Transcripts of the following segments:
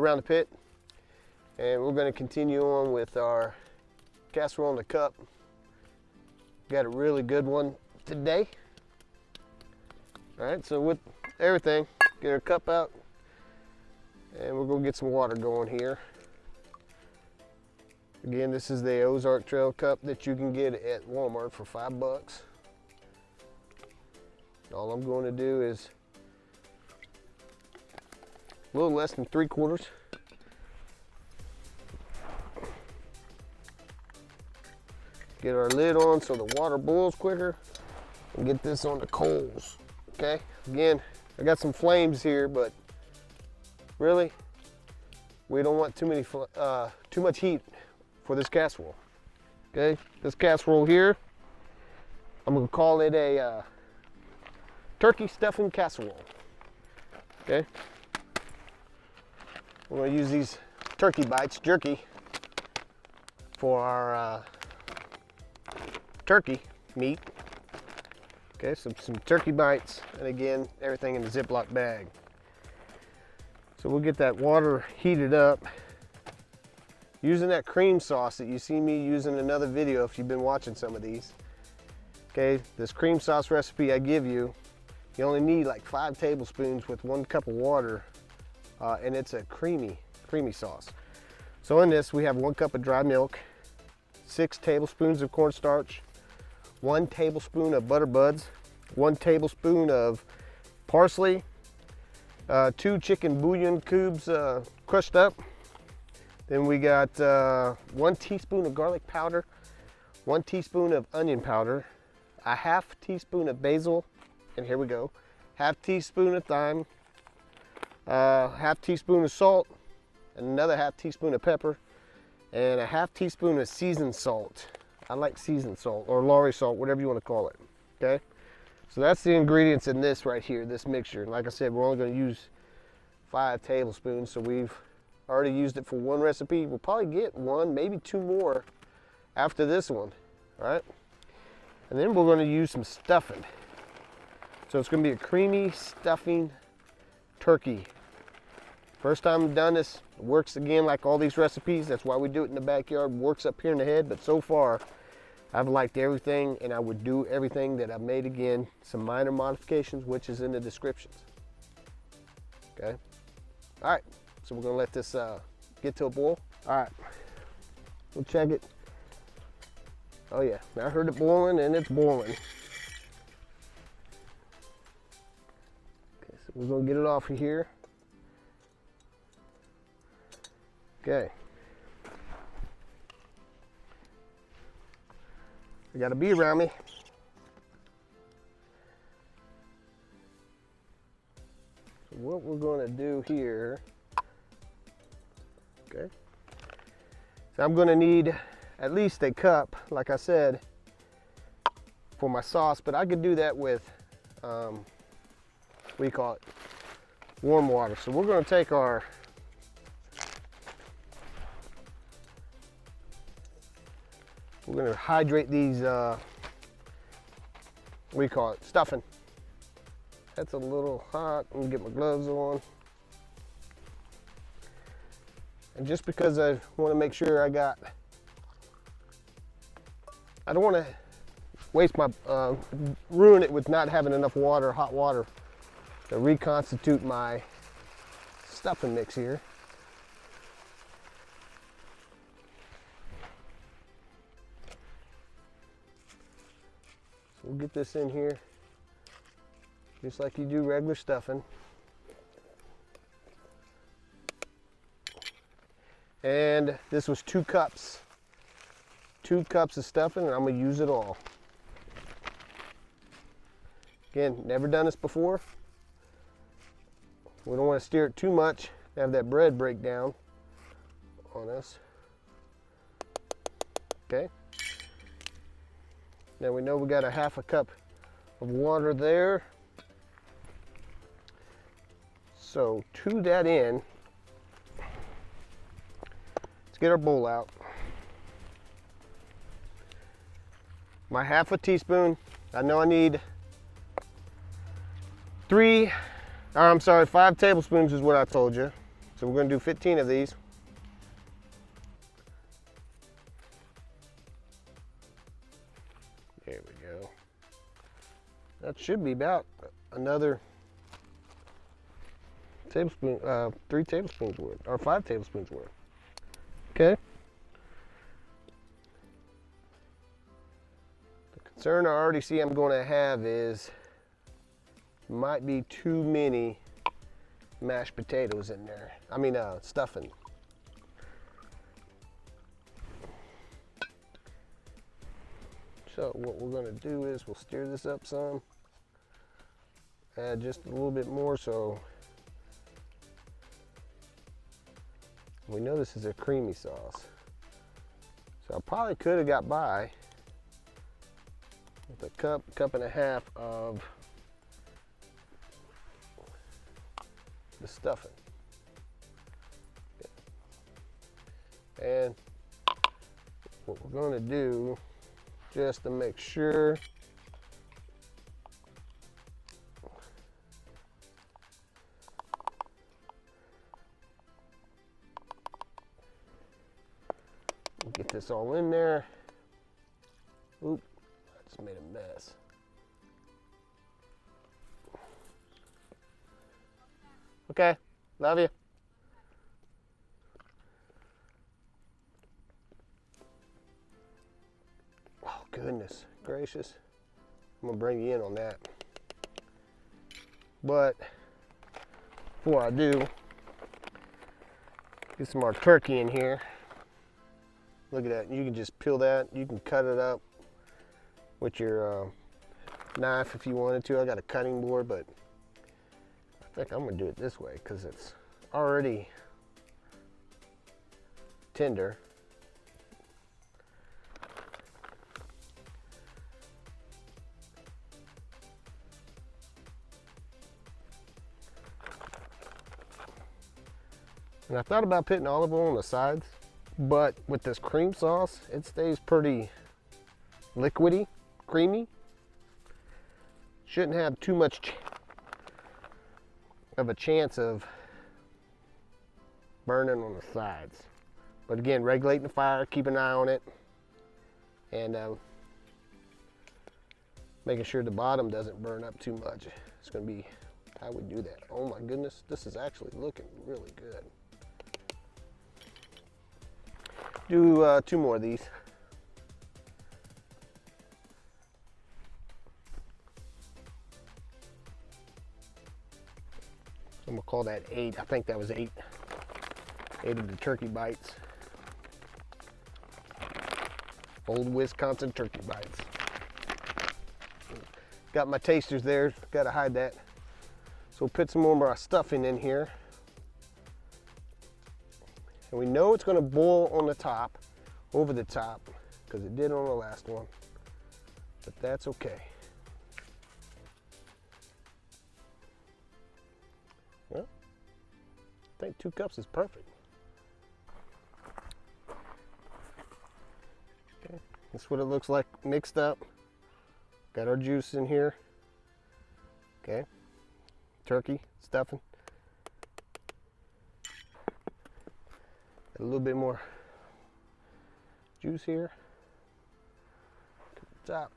around the pit, and we're going to continue on with our casserole in the cup. Got a really good one today. All right, so with everything, get our cup out, and we're going to get some water going here. Again, this is the Ozark Trail cup that you can get at Walmart for $5. All I'm going to do is a little less than 3/4. Get our lid on so the water boils quicker, and get this on the coals. Okay, again, I got some flames here, but really, we don't want too much heat for this casserole. Okay, this casserole here, I'm gonna call it a turkey stuffing casserole. Okay, we're gonna use these turkey bites, jerky, for our turkey meat. Okay, so some turkey bites, and again, everything in the Ziploc bag. So we'll get that water heated up using that cream sauce that you see me using in another video if you've been watching some of these. Okay, this cream sauce recipe I give you, you only need like 5 tablespoons with 1 cup of water, and it's a creamy sauce. So in this, we have 1 cup of dry milk, 6 tablespoons of cornstarch, 1 tablespoon of butter buds, 1 tablespoon of parsley, 2 chicken bouillon cubes crushed up. Then we got 1 teaspoon of garlic powder, 1 teaspoon of onion powder, a 1/2 teaspoon of basil, and here we go, 1/2 teaspoon of thyme, 1/2 teaspoon of salt, another 1/2 teaspoon of pepper, and a 1/2 teaspoon of seasoned salt. I like seasoned salt, or lawry salt, whatever you want to call it. Okay, so that's the ingredients in this right here, this mixture. And like I said, we're only going to use 5 tablespoons, so we've already used it for 1 recipe. We'll probably get 1, maybe 2 more after this one. All right, and then we're going to use some stuffing. So it's going to be a creamy stuffing turkey. First time I've done this, it works again like all these recipes. That's why we do it in the backyard. Works up here in the head, but so far I've liked everything, and I would do everything that I've made again. Some minor modifications, which is in the descriptions. Okay. All right. So we're gonna let this get to a boil. All right. We'll check it. Oh yeah, I heard it boiling, and it's boiling. Okay, so we're gonna get it off of here. Okay. I got a bee around me. So what we're going to do here, okay, so I'm going to need at least a cup, like I said, for my sauce, but I could do that with, what do you call it, warm water. So we're going to take our we're going to hydrate these, what do you call it, stuffing. That's a little hot. I'm going to get my gloves on. And just because I want to make sure I don't want to waste my, ruin it with not having enough water, hot water, to reconstitute my stuffing mix here. We'll get this in here just like you do regular stuffing. And this was 2 cups. 2 cups of stuffing, and I'm gonna use it all. Again, never done this before. We don't want to steer it too much, have that bread break down on us. Okay. Now we know we got a 1/2 cup of water there. So to that end, let's get our bowl out. My 1/2 teaspoon, I know I need 5 tablespoons is what I told you. So we're going to do 15 of these. There we go. That should be about another tablespoon, 3 tablespoons worth, or 5 tablespoons worth. Okay. The concern I already see I'm going to have is might be too many mashed potatoes in there. I mean, stuffing. So what we're going to do is we'll stir this up some, add just a little bit more, so we know this is a creamy sauce. So I probably could have got by with a cup and a half of the stuffing. And what we're going to do, just to make sure, get this all in there. Oop, I just made a mess. Okay, love you. Oh, goodness gracious. I'm gonna bring you in on that. But before I do, get some more turkey in here. Look at that. You can just peel that. You can cut it up with your knife if you wanted to. I got a cutting board, but I think I'm going to do it this way because it's already tender. And I thought about putting olive oil on the sides, but with this cream sauce, it stays pretty liquidy, creamy. Shouldn't have too much of a chance of burning on the sides. But again, regulating the fire, keep an eye on it, and making sure the bottom doesn't burn up too much. It's going to be how we do that. Oh my goodness, this is actually looking really good. Do 2 more of these. I'm gonna call that 8. I think that was 8. 8 of the turkey bites. Old Wisconsin turkey bites. Got my tasters there, gotta hide that. So we'll put some more of our stuffing in here. And we know it's going to boil on the top, over the top, because it did on the last one. But that's okay. Well, I think 2 cups is perfect. Okay, that's what it looks like mixed up. Got our juice in here. Okay, turkey, stuffing. A little bit more juice here. To the top.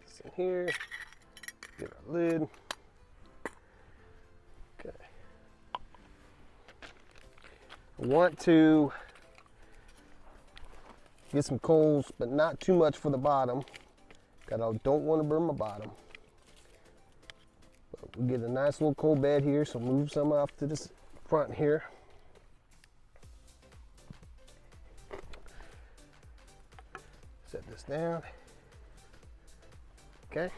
This in here. Get our lid. Okay. I want to get some coals, but not too much for the bottom. I don't want to burn my bottom. But we get a nice little coal bed here, so move some off to this front here. Set this down. Okay.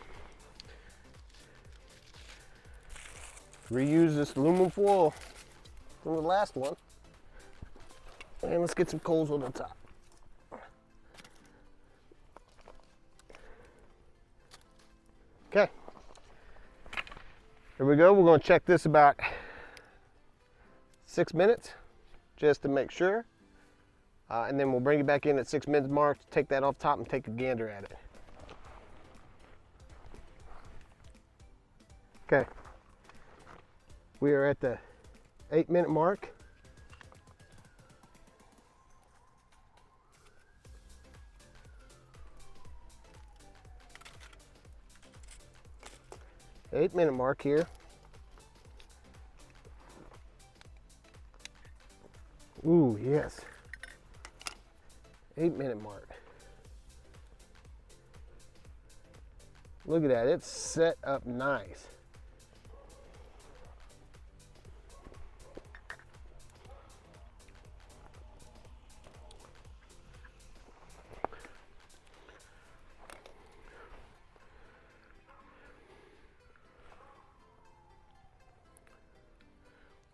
Reuse this aluminum foil from the last one. And let's get some coals on the top. Okay. Here we go. We're going to check this about 6 minutes just to make sure. And then we'll bring it back in at 6 minutes mark, take that off top and take a gander at it. Okay. We are at the 8-minute mark. Eight-minute mark here. Ooh, yes. 8-minute mark. Look at that, it's set up nice.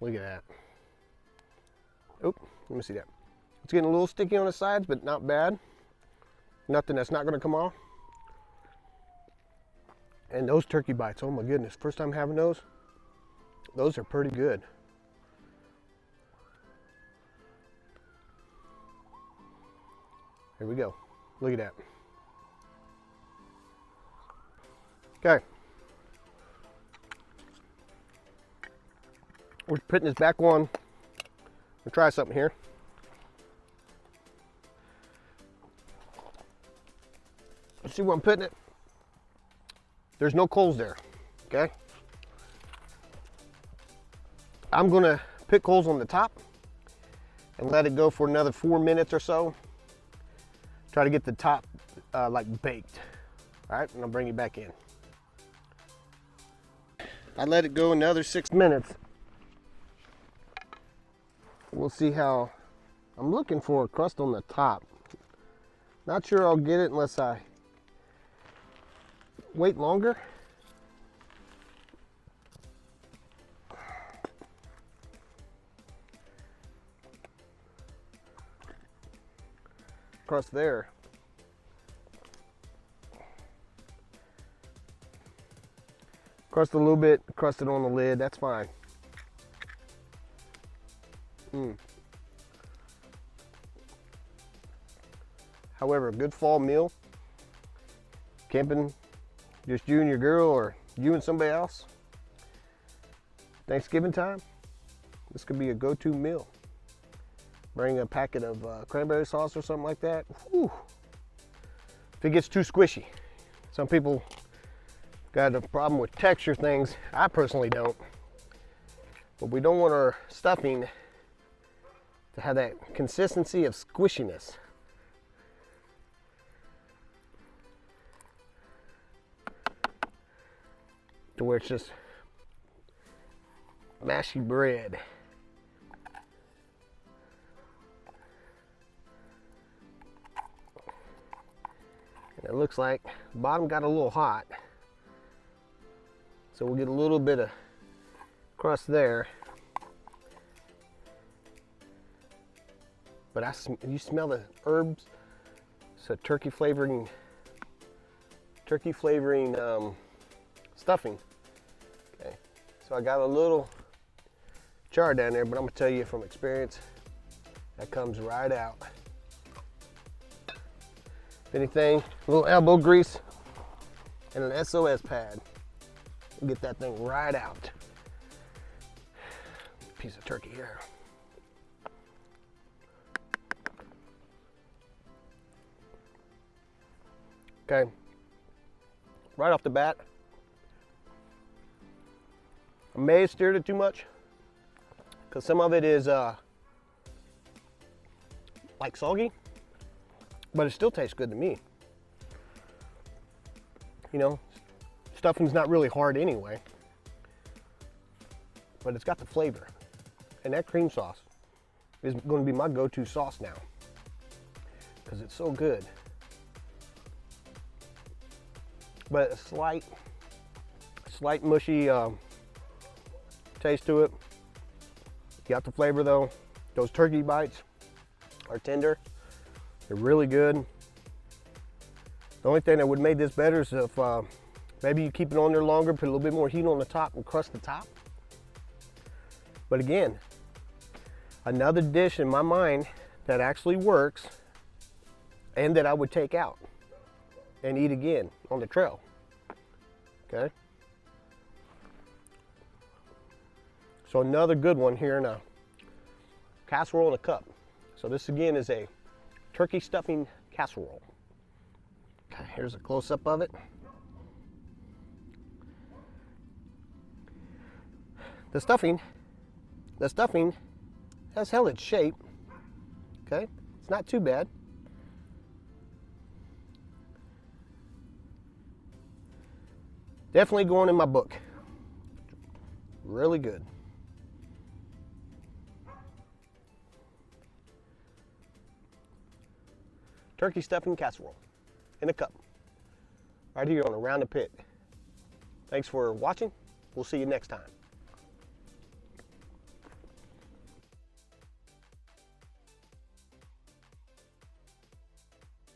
Look at that. Oh, let me see that. It's getting a little sticky on the sides, but not bad. Nothing that's not going to come off. And those turkey bites, oh my goodness, first time having those. Those are pretty good. Here we go. Look at that. Okay. We're putting this back on. We'll try something here. Let's see where I'm putting it. There's no coals there, okay? I'm gonna put coals on the top and let it go for another 4 minutes or so. Try to get the top like baked. All right, and I'll bring it back in. I let it go another 6 minutes. We'll see how, I'm looking for a crust on the top. Not sure I'll get it unless I wait longer. Crust there. Crust a little bit, crusted on the lid, that's fine. However, a good fall meal, camping, just you and your girl or you and somebody else, Thanksgiving time, this could be a go-to meal. Bring a packet of cranberry sauce or something like that. Whew. If it gets too squishy. Some people got a problem with texture things. I personally don't. But we don't want our stuffing to have that consistency of squishiness. To where it's just mashy bread. And it looks like the bottom got a little hot. So we'll get a little bit of crust there. But you smell the herbs. It's a turkey flavoring stuffing. Okay, so I got a little char down there, but I'm gonna tell you from experience, that comes right out. If anything, a little elbow grease and an SOS pad. Get that thing right out. Piece of turkey here. Okay, right off the bat, I may have stirred it too much because some of it is like soggy, but it still tastes good to me. You know, stuffing's not really hard anyway, but it's got the flavor. And that cream sauce is going to be my go-to sauce now because it's so good. But a slight mushy taste to it. You got the flavor though. Those turkey bites are tender. They're really good. The only thing that would make this better is if maybe you keep it on there longer, put a little bit more heat on the top and crust the top. But again, another dish in my mind that actually works and that I would take out and eat again on the trail. Okay? So another good one here in a casserole in a cup. So this again is a turkey stuffing casserole. Okay, here's a close-up of it. The stuffing has held its shape. Okay, it's not too bad. Definitely going in my book. Really good. Turkey stuffing casserole in a cup, right here on Around the Pit. Thanks for watching. We'll see you next time.